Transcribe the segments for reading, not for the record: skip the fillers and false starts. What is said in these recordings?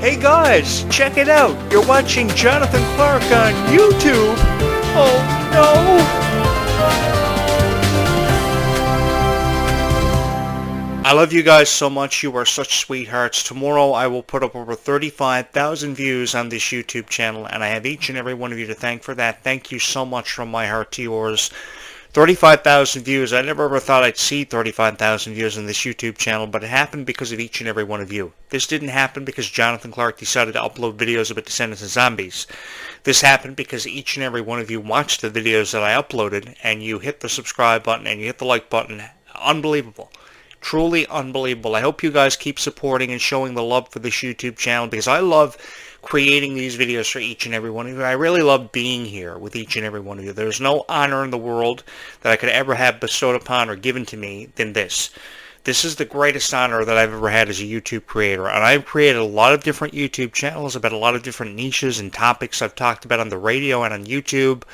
Hey guys, check it out. You're watching Jonathan Clarke on YouTube. Oh no! I love you guys so much. You are such sweethearts. Tomorrow I will put up over 35,000 views on this YouTube channel, and I have each and every one of you to thank for that. Thank you so much from my heart to yours. 35,000 views. I never ever thought I'd see 35,000 views on this YouTube channel, but it happened because of each and every one of you. This didn't happen because Jonathan Clarke decided to upload videos about Descendants and Zombies. This happened because each and every one of you watched the videos that I uploaded, and you hit the subscribe button and you hit the like button. Unbelievable. Truly unbelievable. I hope you guys keep supporting and showing the love for this YouTube channel, because I love creating these videos for each and every one of you. I really love being here with each and every one of you. There's no honor in the world that I could ever have bestowed upon or given to me than this. This is the greatest honor that I've ever had as a YouTube creator, and I've created a lot of different YouTube channels about a lot of different niches and topics I've talked about on the radio and on YouTube.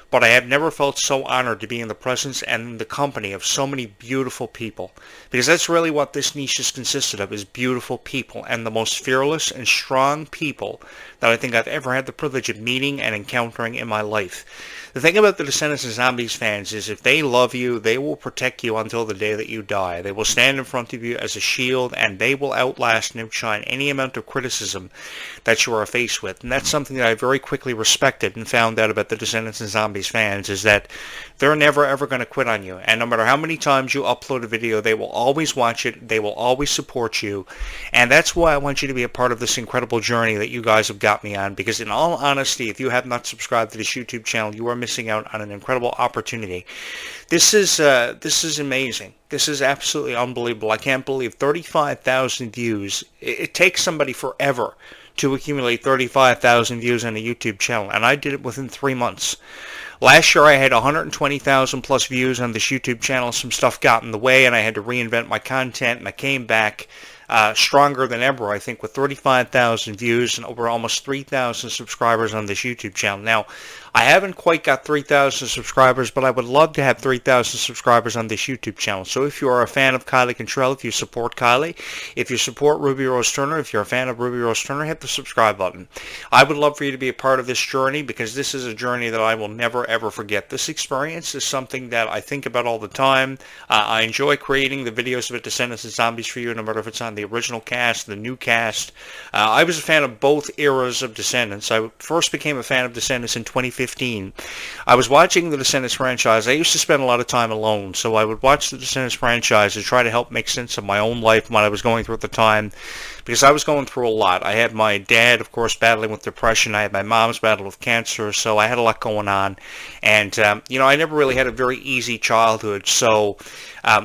But I have never felt so honored to be in the presence and the company of so many beautiful people. Because that's really what this niche is consisted of, is beautiful people, and the most fearless and strong people that I think I've ever had the privilege of meeting and encountering in my life. The thing about the Descendants and Zombies fans is if they love you, they will protect you until the day that you die. They will stand in front of you as a shield, and they will outlast and outshine any amount of criticism that you are faced with. And that's something that I very quickly respected and found out about the Descendants and Zombies fans, is that they're never ever going to quit on you. And no matter how many times you upload a video, they will always watch it. They will always support you. And that's why I want you to be a part of this incredible journey that you guys have got me on. Because in all honesty, if you have not subscribed to this YouTube channel, you are missing out on an incredible opportunity. This is amazing. This is absolutely unbelievable. I can't believe 35,000 views. It takes somebody forever to accumulate 35,000 views on a YouTube channel, and I did it within 3 months. Last year I had 120,000 plus views on this YouTube channel. Some stuff got in the way and I had to reinvent my content, and I came back stronger than ever, I think, with 35,000 views and over almost 3,000 subscribers on this YouTube channel. Now, I haven't quite got 3,000 subscribers, but I would love to have 3,000 subscribers on this YouTube channel. So if you are a fan of Kylie Cantrell, if you support Kylie, if you support Ruby Rose Turner, if you're a fan of Ruby Rose Turner, hit the subscribe button. I would love for you to be a part of this journey, because this is a journey that I will never ever forget. This experience is something that I think about all the time. I enjoy creating the videos about Descendants and Zombies for you, no matter if it's on the original cast, the new cast. I was a fan of both eras of Descendants. I first became a fan of Descendants in 2015. I was watching the Descendants franchise. I used to spend a lot of time alone, so I would watch the Descendants franchise to try to help make sense of my own life and what I was going through at the time, because I was going through a lot. I had my dad, of course, battling with depression. I had my mom's battling with cancer, so I had a lot going on. And, I never really had a very easy childhood, so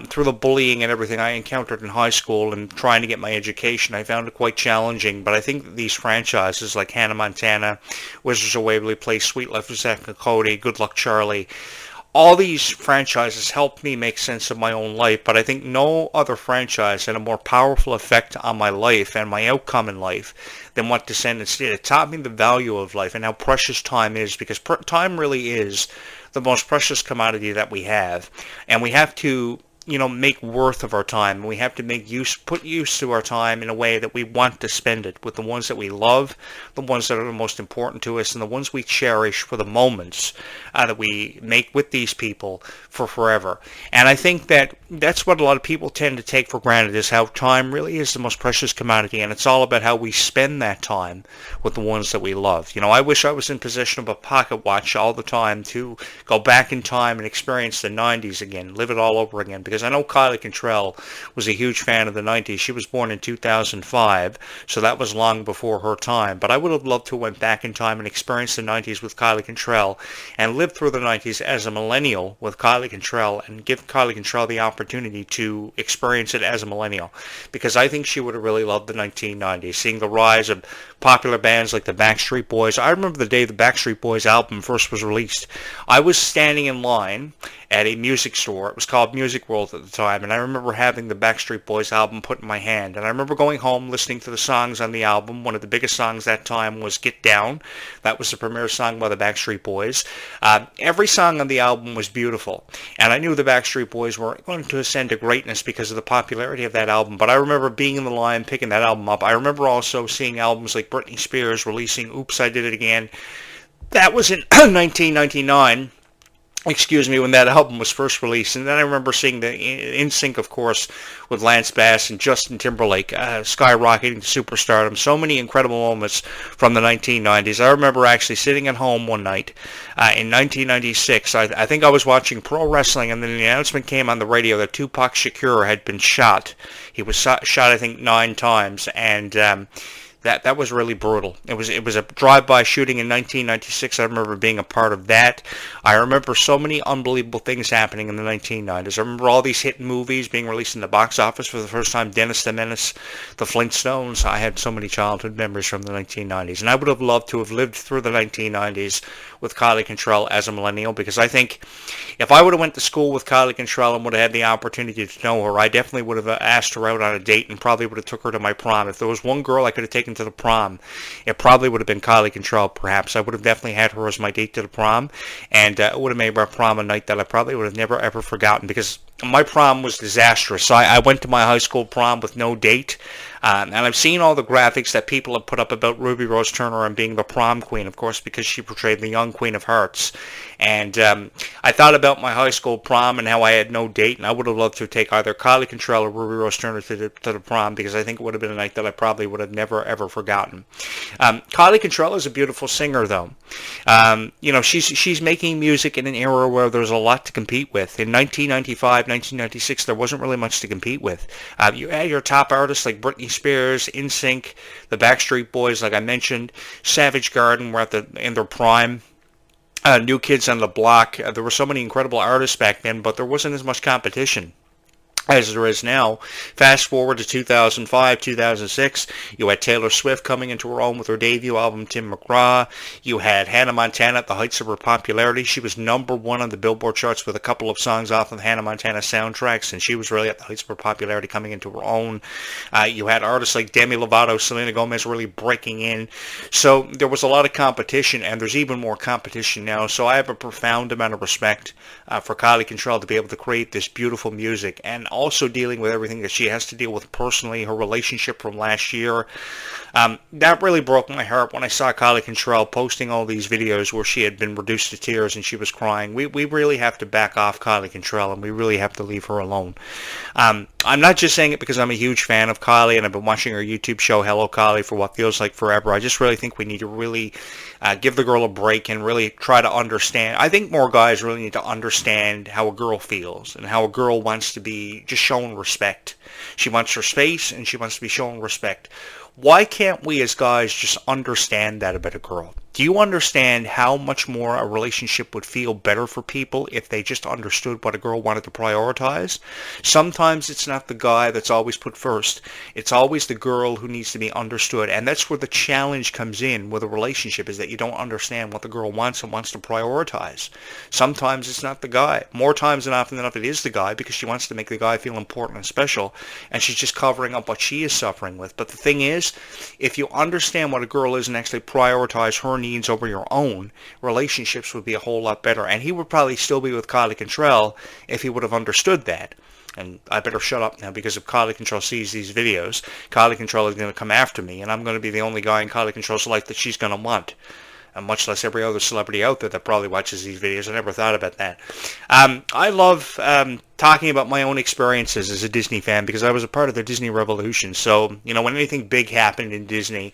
through the bullying and everything I encountered in high school and trying to get my education, I found it quite challenging. But I think that these franchises like Hannah Montana, Wizards of Waverly Place, Sweet Life of Zack and Cody, Good Luck Charlie, all these franchises helped me make sense of my own life, but I think no other franchise had a more powerful effect on my life and my outcome in life than what Descendants did. It taught me the value of life and how precious time is, because time really is the most precious commodity that we have, and we have to make worth of our time. We have to put use to our time in a way that we want to spend it with the ones that we love, the ones that are the most important to us, and the ones we cherish for the moments that we make with these people for forever. And I think that that's what a lot of people tend to take for granted, is how time really is the most precious commodity, and it's all about how we spend that time with the ones that we love. I wish I was in possession of a pocket watch all the time to go back in time and experience the 90s again, live it all over again, because I know Kylie Cantrell was a huge fan of the 90s. She was born in 2005, so that was long before her time. But I would have loved to have went back in time and experienced the 90s with Kylie Cantrell, and lived through the 90s as a millennial with Kylie Cantrell, and give Kylie Cantrell the opportunity to experience it as a millennial, because I think she would have really loved the 1990s, seeing the rise of popular bands like the Backstreet Boys. I remember the day the Backstreet Boys album first was released. I was standing in line at a music store. It was called Music World at the time, and I remember having the Backstreet Boys album put in my hand. And I remember going home listening to the songs on the album. One of the biggest songs that time was Get Down. That was the premier song by the Backstreet Boys. Every song on the album was beautiful, and I knew the Backstreet Boys were going to ascend to greatness because of the popularity of that album. But I remember being in the line, picking that album up. I remember also seeing albums like Britney Spears releasing Oops, I Did It Again. That was in 1999. Excuse me, when that album was first released. And then I remember seeing the NSYNC, of course, with Lance Bass and Justin Timberlake skyrocketing to superstardom. So many incredible moments from the 1990s. I remember actually sitting at home one night in 1996. I think I was watching pro wrestling, and then the announcement came on the radio that Tupac Shakur had been shot. He was shot, I think, 9 times, and that was really brutal. It was a drive-by shooting in 1996. I remember being a part of that. I remember so many unbelievable things happening in the 1990s. I remember all these hit movies being released in the box office for the first time. Dennis the Menace, The Flintstones. I had so many childhood memories from the 1990s, and I would have loved to have lived through the 1990s with Kylie Cantrell as a millennial, because I think if I would have went to school with Kylie Cantrell and would have had the opportunity to know her, I definitely would have asked her out on a date and probably would have took her to my prom. If there was one girl I could have taken to the prom, it probably would have been Kylie Cantrell, perhaps. I would have definitely had her as my date to the prom, and it would have made our prom a night that I probably would have never ever forgotten, because my prom was disastrous. I went to my high school prom with no date, and I've seen all the graphics that people have put up about Ruby Rose Turner and being the prom queen, of course, because she portrayed the young Queen of Hearts. And I thought about my high school prom and how I had no date, and I would have loved to take either Kylie Cantrell or Ruby Rose Turner to the prom, because I think it would have been a night that I probably would have never ever forgotten. Kylie Cantrell is a beautiful singer, though. She's making music in an era where there's a lot to compete with. In 1995, 1996, there wasn't really much to compete with. You had your top artists like Britney Spears, NSYNC, the Backstreet Boys, like I mentioned, Savage Garden were in their prime. New Kids on the Block. There were so many incredible artists back then, but there wasn't as much competition as there is now. Fast forward to 2005, 2006, you had Taylor Swift coming into her own with her debut album, Tim McGraw. You had Hannah Montana at the heights of her popularity. She was #1 on the Billboard charts with a couple of songs off of Hannah Montana soundtracks, and she was really at the heights of her popularity coming into her own. You had artists like Demi Lovato, Selena Gomez really breaking in. So there was a lot of competition, and there's even more competition now. So I have a profound amount of respect for Kylie Cantrell to be able to create this beautiful music, and also dealing with everything that she has to deal with personally, her relationship from last year. That really broke my heart when I saw Kylie Cantrell posting all these videos where she had been reduced to tears and she was crying. We really have to back off Kylie Cantrell, and we really have to leave her alone. I'm not just saying it because I'm a huge fan of Kylie and I've been watching her YouTube show, Hello Kylie, for what feels like forever. I just really think we need to really give the girl a break and really try to understand. I think more guys really need to understand how a girl feels and how a girl wants to be just shown respect. She wants her space and she wants to be shown respect. Why can't we as guys just understand that about a girl? Do you understand how much more a relationship would feel better for people if they just understood what a girl wanted to prioritize? Sometimes it's not the guy that's always put first. It's always the girl who needs to be understood. And that's where the challenge comes in with a relationship, is that you don't understand what the girl wants and wants to prioritize. Sometimes it's not the guy. More times than often enough it is the guy, because she wants to make the guy feel important and special, and she's just covering up what she is suffering with. But the thing is, if you understand what a girl is and actually prioritize her needs over your own, relationships would be a whole lot better. And he would probably still be with Kylie Cantrell if he would have understood that. And I better shut up now, because if Kylie Cantrell sees these videos, Kylie Cantrell is going to come after me, and I'm going to be the only guy in Kylie Cantrell's life that she's going to want. And much less every other celebrity out there that probably watches these videos. I never thought about that. I love talking about my own experiences as a Disney fan, because I was a part of the Disney Revolution. So, when anything big happened in Disney,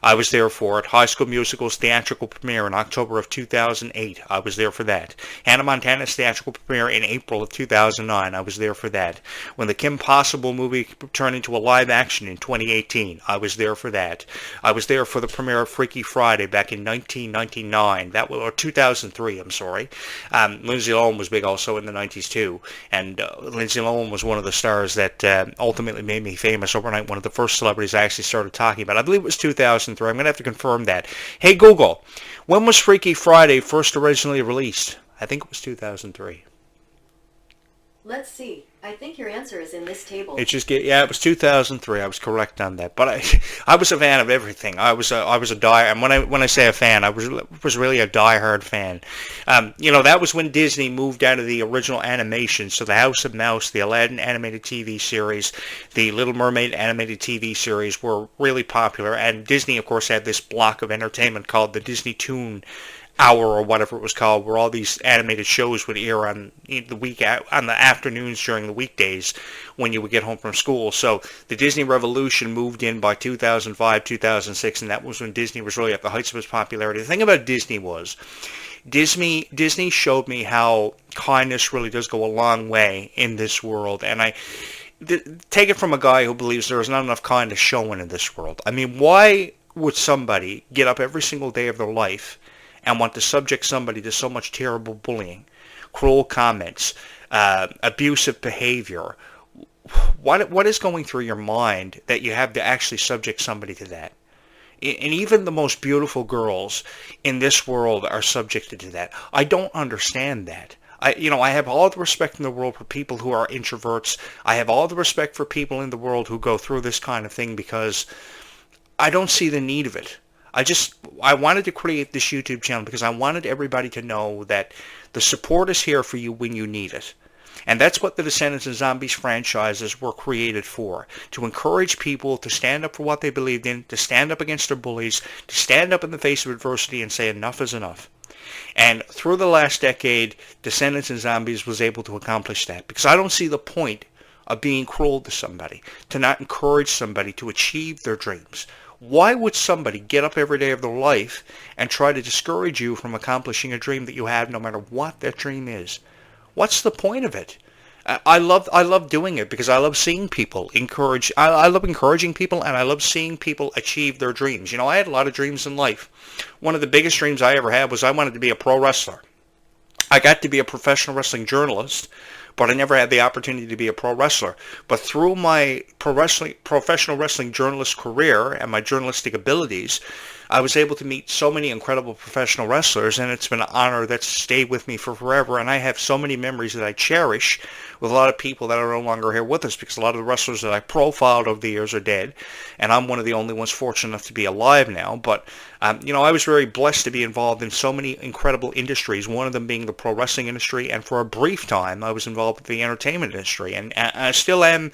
I was there for it. High School Musical's theatrical premiere in October of 2008. I was there for that. Hannah Montana's theatrical premiere in April of 2009. I was there for that. When the Kim Possible movie turned into a live action in 2018, I was there for that. I was there for the premiere of Freaky Friday back in 1999. Or 2003, I'm sorry. Lindsay Lohan was big also in the 90s too. And Lindsay Lohan was one of the stars that ultimately made me famous overnight. One of the first celebrities I actually started talking about. I believe it was 2003. I'm going to have to confirm that. Hey Google, when was Freaky Friday first originally released? I think it was 2003. Let's see. I think your answer is in this table. Yeah, it was 2003. I was correct on that, but I was a fan of everything. I was a die, and when I say a fan, I was really a diehard fan. That was when Disney moved out of the original animation. So the House of Mouse, the Aladdin animated TV series, the Little Mermaid animated TV series were really popular, and Disney, of course, had this block of entertainment called the Disney Toon Hour or whatever it was called, where all these animated shows would air on on the afternoons during the weekdays when you would get home from school. So the Disney Revolution moved in by 2005, 2006, and that was when Disney was really at the heights of its popularity. The thing about Disney was Disney showed me how kindness really does go a long way in this world, and take it from a guy who believes there is not enough kindness shown in this world. I mean, why would somebody get up every single day of their life and want to subject somebody to so much terrible bullying, cruel comments, abusive behavior? What is going through your mind that you have to actually subject somebody to that? And even the most beautiful girls in this world are subjected to that. I don't understand that. I have all the respect in the world for people who are introverts. I have all the respect for people in the world who go through this kind of thing, because I don't see the need of it. I wanted to create this YouTube channel because I wanted everybody to know that the support is here for you when you need it. And that's what the Descendants and Zombies franchises were created for, to encourage people to stand up for what they believed in, to stand up against their bullies, to stand up in the face of adversity and say enough is enough. And through the last decade, Descendants and Zombies was able to accomplish that, because I don't see the point of being cruel to somebody, to not encourage somebody to achieve their dreams. Why would somebody get up every day of their life and try to discourage you from accomplishing a dream that you have, no matter what that dream is? What's the point of it? I love doing it because I love seeing people encourage. I love encouraging people, and I love seeing people achieve their dreams. I had a lot of dreams in life. One of the biggest dreams I ever had was I wanted to be a pro wrestler. I got to be a professional wrestling journalist, but I never had the opportunity to be a pro wrestler. But through my professional wrestling journalist career and my journalistic abilities, I was able to meet so many incredible professional wrestlers, and it's been an honor that's stayed with me for forever. And I have so many memories that I cherish with a lot of people that are no longer here with us, because a lot of the wrestlers that I profiled over the years are dead, and I'm one of the only ones fortunate enough to be alive now. But I was very blessed to be involved in so many incredible industries, one of them being the pro wrestling industry, and for a brief time I was involved with the entertainment industry, and I still am.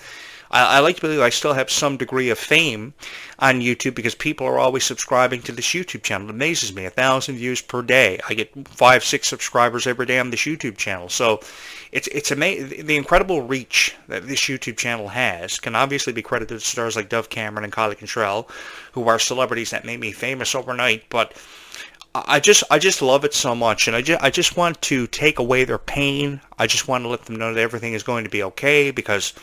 I like to believe I still have some degree of fame on YouTube, because people are always subscribing to this YouTube channel. It amazes me. 1,000 views per day. I get 5, 6 subscribers every day on this YouTube channel. So it's amazing. The incredible reach that this YouTube channel has can obviously be credited to stars like Dove Cameron and Kylie Cantrell, who are celebrities that made me famous overnight. But I just love it so much, and I just want to take away their pain. I just want to let them know that everything is going to be okay, because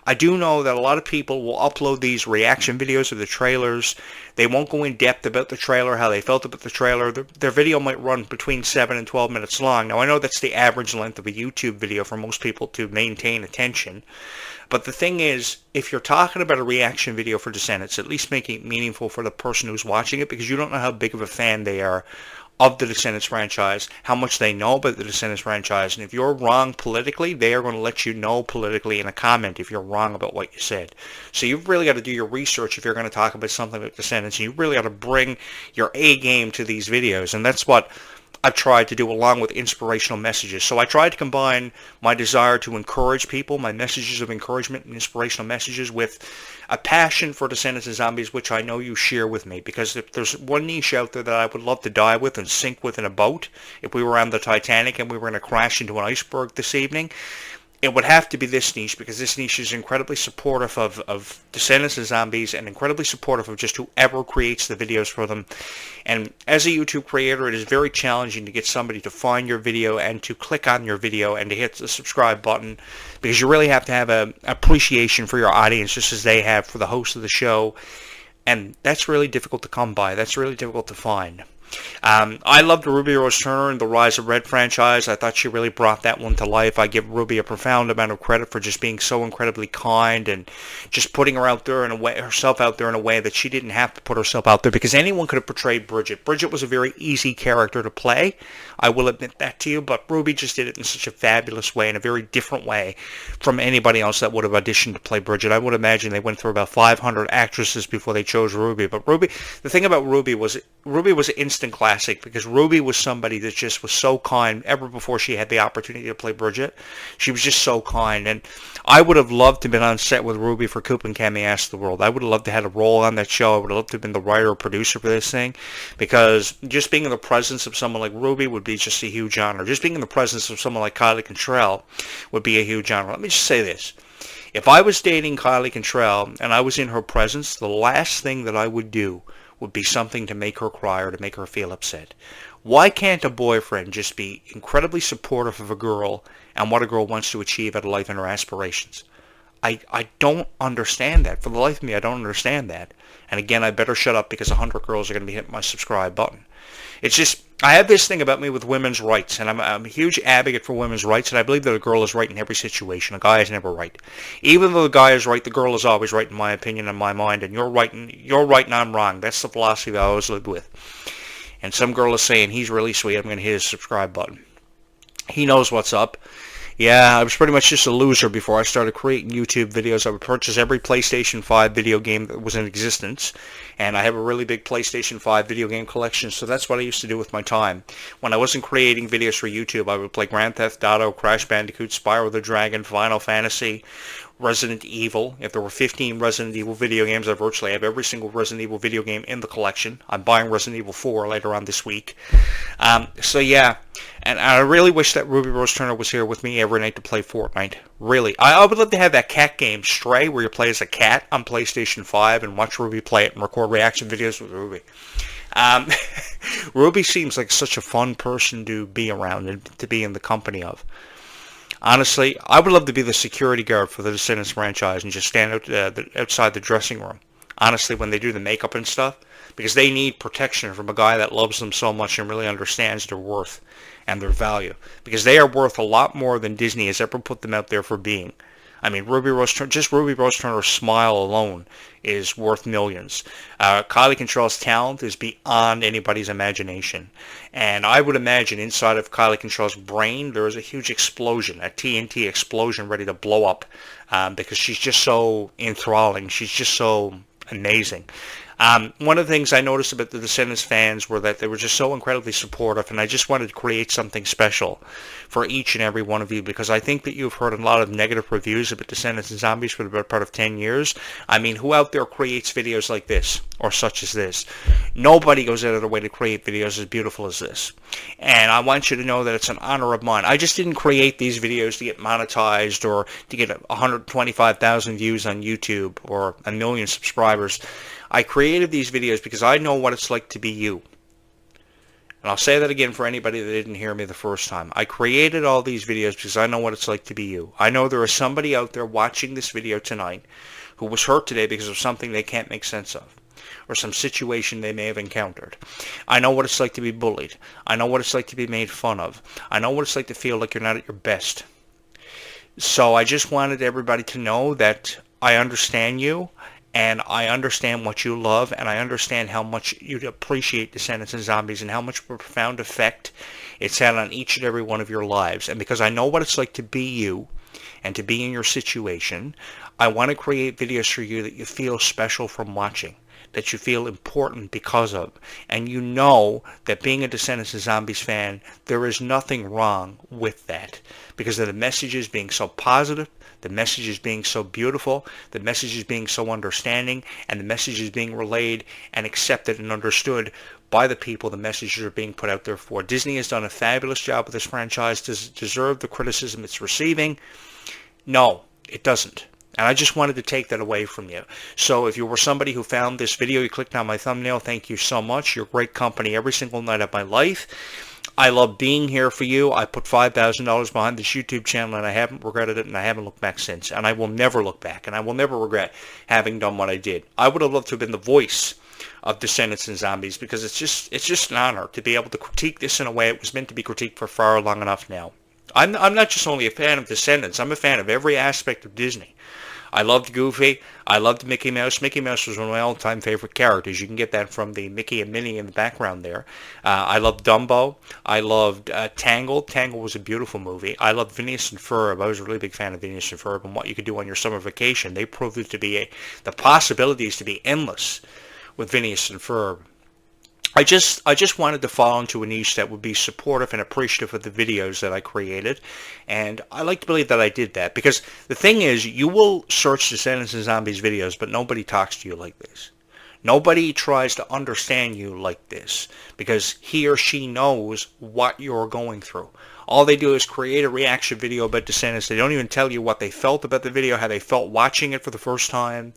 I do know that a lot of people will upload these reaction videos of the trailers. They won't go in depth about the trailer, how they felt about the trailer. Their video might run between 7 and 12 minutes long. Now, I know that's the average length of a YouTube video for most people to maintain attention. But the thing is, if you're talking about a reaction video for Descendants, at least make it meaningful for the person who's watching it, because you don't know how big of a fan they are of the Descendants franchise, how much they know about the Descendants franchise, and if you're wrong politically, they are going to let you know politically in a comment if you're wrong about what you said. So you've really got to do your research if you're going to talk about something about Descendants, and you really got to bring your A game to these videos, and that's what I've tried to do, along with inspirational messages. So I tried to combine my desire to encourage people, my messages of encouragement and inspirational messages, with a passion for Descendants and Zombies, which I know you share with me. Because if there's one niche out there that I would love to die with and sink with in a boat, if we were on the Titanic and we were going to crash into an iceberg this evening, it would have to be this niche, because this niche is incredibly supportive of Descendants and Zombies, and incredibly supportive of just whoever creates the videos for them. And as a YouTube creator, it is very challenging to get somebody to find your video and to click on your video and to hit the subscribe button, because you really have to have an appreciation for your audience, just as they have for the host of the show. And that's really difficult to come by. That's really difficult to find. I loved Ruby Rose Turner in the Rise of Red franchise. I thought she really brought that one to life. I give Ruby a profound amount of credit for just being so incredibly kind and just putting her out there in a way, herself out there in a way that she didn't have to put herself out there, because anyone could have portrayed Bridget. Bridget was a very easy character to play. I will admit that to you, but Ruby just did it in such a fabulous way, in a very different way from anybody else that would have auditioned to play Bridget. I would imagine they went through about 500 actresses before they chose Ruby. But Ruby, the thing about Ruby was an instant classic, because Ruby was somebody that just was so kind ever before she had the opportunity to play Bridget. She was just so kind, and I would have loved to have been on set with Ruby for Coop and Cammy Ask the World. I would have loved to have had a role on that show. I would have loved to have been the writer or producer for this thing, because just being in the presence of someone like Ruby would be just a huge honor. Just being in the presence of someone like Kylie Cantrell would be a huge honor. Let me just say this. If I was dating Kylie Cantrell and I was in her presence, the last thing that I would do would be something to make her cry or to make her feel upset. Why can't a boyfriend just be incredibly supportive of a girl and what a girl wants to achieve out of life and her aspirations? I don't understand that. For the life of me, I don't understand that. And again, I better shut up, because 100 girls are going to be hitting my subscribe button. It's just, I have this thing about me with women's rights, and I'm a huge advocate for women's rights, and I believe that a girl is right in every situation. A guy is never right. Even though the guy is right, the girl is always right, in my opinion and my mind, and you're right and I'm wrong. That's the philosophy that I always lived with. And some girl is saying, he's really sweet, I'm going to hit his subscribe button. He knows what's up. Yeah, I was pretty much just a loser before I started creating YouTube videos. I would purchase every PlayStation 5 video game that was in existence, and I have a really big PlayStation 5 video game collection, so that's what I used to do with my time. When I wasn't creating videos for YouTube, I would play Grand Theft Auto, Crash Bandicoot, Spyro the Dragon, Final Fantasy, Resident Evil. If there were 15 Resident Evil video games, I virtually have every single Resident Evil video game in the collection. I'm buying Resident Evil 4 later on this week. So yeah, and I really wish that Ruby Rose Turner was here with me every night to play Fortnite. Really. I would love to have that cat game, Stray, where you play as a cat on PlayStation 5 and watch Ruby play it and record reaction videos with Ruby. Ruby seems like such a fun person to be around and to be in the company of. Honestly, I would love to be the security guard for the Descendants franchise and just stand outside the dressing room, honestly, when they do the makeup and stuff, because they need protection from a guy that loves them so much and really understands their worth and their value, because they are worth a lot more than Disney has ever put them out there for being. I mean, Ruby Rose Turner's smile alone is worth millions. Kylie Cantrell's talent is beyond anybody's imagination. And I would imagine inside of Kylie Cantrell's brain, there is a huge explosion, a TNT explosion ready to blow up, because she's just so enthralling. She's just so amazing. One of the things I noticed about the Descendants fans were that they were just so incredibly supportive, and I just wanted to create something special for each and every one of you, because I think that you've heard a lot of negative reviews about Descendants and Zombies for the better part of 10 years. I mean, who out there creates videos like this, or such as this? Nobody goes out of their way to create videos as beautiful as this. And I want you to know that it's an honor of mine. I just didn't create these videos to get monetized or to get 125,000 views on YouTube or 1 million subscribers. I created these videos because I know what it's like to be you. And I'll say that again for anybody that didn't hear me the first time. I created all these videos because I know what it's like to be you. I know there is somebody out there watching this video tonight who was hurt today because of something they can't make sense of, or some situation they may have encountered. I know what it's like to be bullied. I know what it's like to be made fun of. I know what it's like to feel like you're not at your best. So I just wanted everybody to know that I understand you, and I understand what you love, and I understand how much you appreciate Descendants and Zombies and how much of a profound effect it's had on each and every one of your lives. And because I know what it's like to be you and to be in your situation, I want to create videos for you that you feel special from watching, that you feel important because of. And you know that being a Descendants and Zombies fan, there is nothing wrong with that, because of the messages being so positive, the messages being so beautiful, the messages being so understanding, and the messages being relayed and accepted and understood by the people the messages are being put out there for. Disney has done a fabulous job with this franchise. Does it deserve the criticism it's receiving? No, it doesn't. And I just wanted to take that away from you. So if you were somebody who found this video, you clicked on my thumbnail, thank you so much. You're great company every single night of my life. I love being here for you. I put $5,000 behind this YouTube channel, and I haven't regretted it, and I haven't looked back since. And I will never look back, and I will never regret having done what I did. I would have loved to have been the voice of Descendants and Zombies, because it's just an honor to be able to critique this in a way it was meant to be critiqued for far long enough now. I'm not just only a fan of Descendants. I'm a fan of every aspect of Disney. I loved Goofy. I loved Mickey Mouse. Mickey Mouse was one of my all-time favorite characters. You can get that from the Mickey and Minnie in the background there. I loved Dumbo. I loved Tangled. Tangled was a beautiful movie. I loved Phineas and Ferb. I was a really big fan of Phineas and Ferb and what you could do on your summer vacation. They proved it to be the possibilities to be endless with Phineas and Ferb. I just wanted to fall into a niche that would be supportive and appreciative of the videos that I created, and I like to believe that I did that, because the thing is, you will search Descendants and Zombies videos, but nobody talks to you like this. Nobody tries to understand you like this, because he or she knows what you're going through. All they do is create a reaction video about Descendants. They don't even tell you what they felt about the video, how they felt watching it for the first time.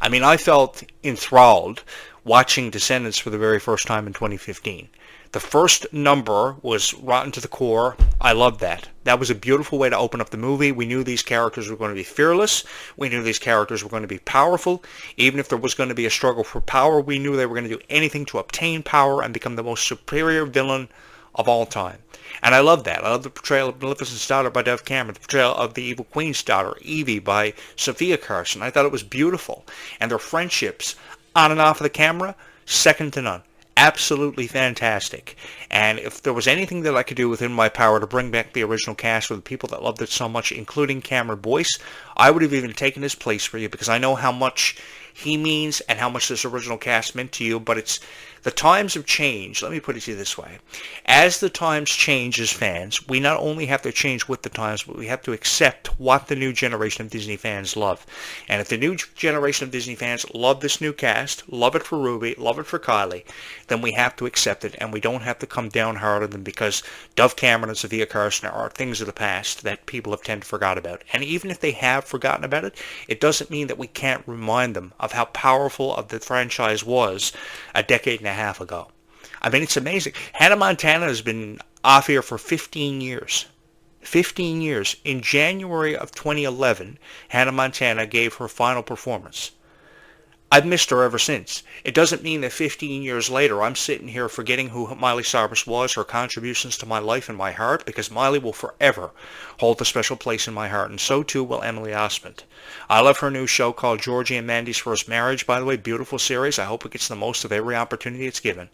I mean, I felt enthralled watching Descendants for the very first time in 2015. The first number was rotten to the core. I loved that. That was a beautiful way to open up the movie. We knew these characters were going to be fearless. We knew these characters were going to be powerful. Even if there was going to be a struggle for power, we knew they were going to do anything to obtain power and become the most superior villain of all time. And I love that. I love the portrayal of Maleficent's daughter by Dove Cameron, the portrayal of the Evil Queen's daughter, Evie, by Sophia Carson. I thought it was beautiful. And their friendships on and off of the camera, second to none. Absolutely fantastic. And if there was anything that I could do within my power to bring back the original cast with the people that loved it so much, including Cameron Boyce, I would have even taken his place for you, because I know how much he means and how much this original cast meant to you. But it's the times have changed. Let me put it to you this way. As the times change as fans, we not only have to change with the times, but we have to accept what the new generation of Disney fans love. And if the new generation of Disney fans love this new cast, love it for Ruby, love it for Kylie, then we have to accept it, and we don't have to come down hard on them because Dove Cameron and Sophia Carson are things of the past that people have tended to forgot about. And even if they have forgotten about it, it doesn't mean that we can't remind them of how powerful of the franchise was a decade and a half ago. I mean, it's amazing. Hannah Montana has been off here for 15 years. 15 years. In January of 2011, Hannah Montana gave her final performance. I've missed her ever since. It doesn't mean that 15 years later I'm sitting here forgetting who Miley Cyrus was, her contributions to my life and my heart, because Miley will forever hold a special place in my heart, and so too will Emily Osment. I love her new show called Georgie and Mandy's First Marriage, by the way, beautiful series. I hope it gets the most of every opportunity it's given.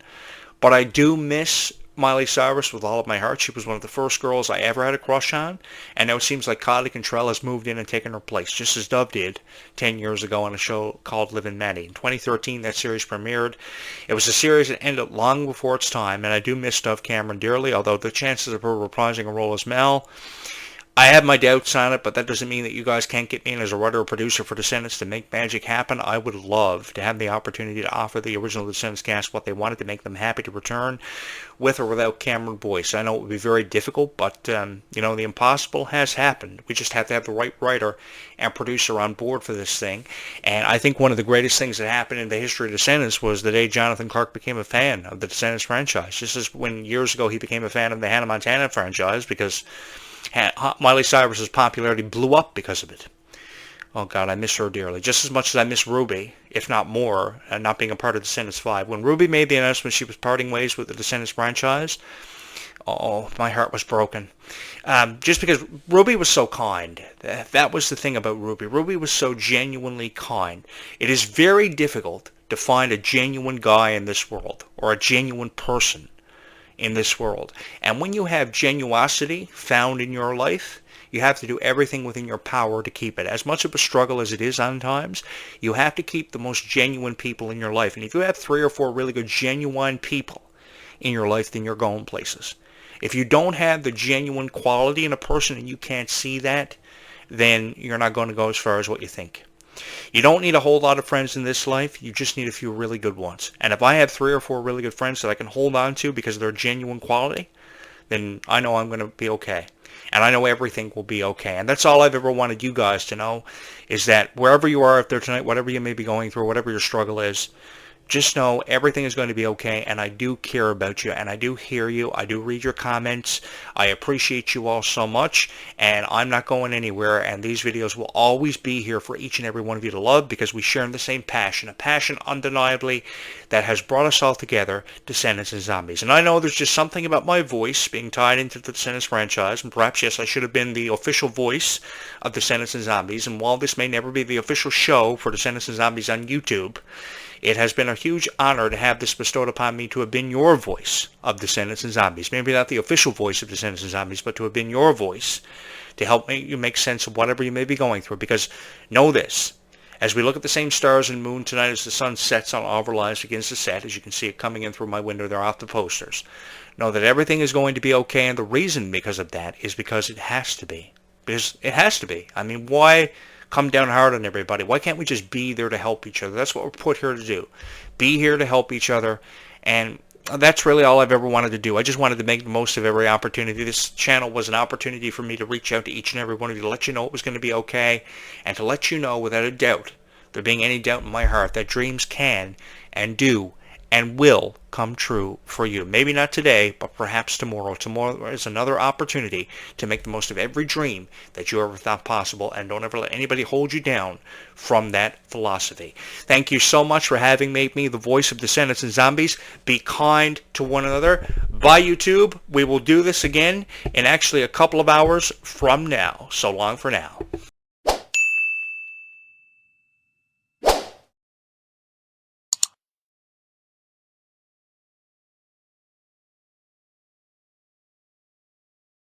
But I do miss Miley Cyrus with all of my heart. She was one of the first girls I ever had a crush on, and now it seems like Kylie Cantrell has moved in and taken her place, just as Dove did 10 years ago on a show called Liv and Maddie. In 2013, that series premiered. It was a series that ended long before its time, and I do miss Dove Cameron dearly, although the chances of her reprising a role as Mel, I have my doubts on it, but that doesn't mean that you guys can't get me in as a writer or producer for Descendants to make magic happen. I would love to have the opportunity to offer the original Descendants cast what they wanted, to make them happy to return with or without Cameron Boyce. I know it would be very difficult, but the impossible has happened. We just have to have the right writer and producer on board for this thing. And I think one of the greatest things that happened in the history of Descendants was the day Jonathan Clarke became a fan of the Descendants franchise. Just as when years ago he became a fan of the Hannah Montana franchise, because Miley Cyrus's popularity blew up because of it. Oh God, I miss her dearly. Just as much as I miss Ruby, if not more, not being a part of Descendants 5. When Ruby made the announcement she was parting ways with the Descendants franchise, oh, my heart was broken. Just because Ruby was so kind. That was the thing about Ruby. Ruby was so genuinely kind. It is very difficult to find a genuine guy in this world, or a genuine person in this world. And when you have genuosity found in your life, you have to do everything within your power to keep it. As much of a struggle as it is on times, you have to keep the most genuine people in your life. And if you have 3 or 4 really good genuine people in your life, then you're going places. If you don't have the genuine quality in a person and you can't see that, then you're not going to go as far as what you think. You don't need a whole lot of friends in this life. You just need a few really good ones. And if I have 3 or 4 really good friends that I can hold on to because of their genuine quality, then I know I'm going to be okay. And I know everything will be okay. And that's all I've ever wanted you guys to know, is that wherever you are out there tonight, whatever you may be going through, whatever your struggle is, just know everything is going to be okay, and I do care about you, and I do hear you. I do read your comments. I appreciate you all so much, and I'm not going anywhere, and these videos will always be here for each and every one of you to love, because we share in the same passion, a passion undeniably that has brought us all together, Descendants and Zombies. And I know there's just something about my voice being tied into the Descendants franchise, and perhaps, yes, I should have been the official voice of Descendants and Zombies, and while this may never be the official show for Descendants and Zombies on YouTube, it has been a huge honor to have this bestowed upon me, to have been your voice of Descendants and Zombies. Maybe not the official voice of Descendants and Zombies, but to have been your voice to help you make sense of whatever you may be going through. Because know this, as we look at the same stars and moon tonight as the sun sets on all of our lives begins to set, as you can see it coming in through my window there off the posters, know that everything is going to be okay, and the reason because of that is because it has to be. Because it has to be. I mean, why come down hard on everybody? Why can't we just be there to help each other? That's what we're put here to do. Be here to help each other, and that's really all I've ever wanted to do. I just wanted to make the most of every opportunity. This channel was an opportunity for me to reach out to each and every one of you, to let you know it was going to be okay, and to let you know without a doubt, there being any doubt in my heart, that dreams can and do and will come true for you. Maybe not today, but perhaps tomorrow. Tomorrow is another opportunity to make the most of every dream that you ever thought possible, and don't ever let anybody hold you down from that philosophy. Thank you so much for having made me the voice of Descendants and Zombies. Be kind to one another. Bye, YouTube. We will do this again in actually a couple of hours from now. So long for now.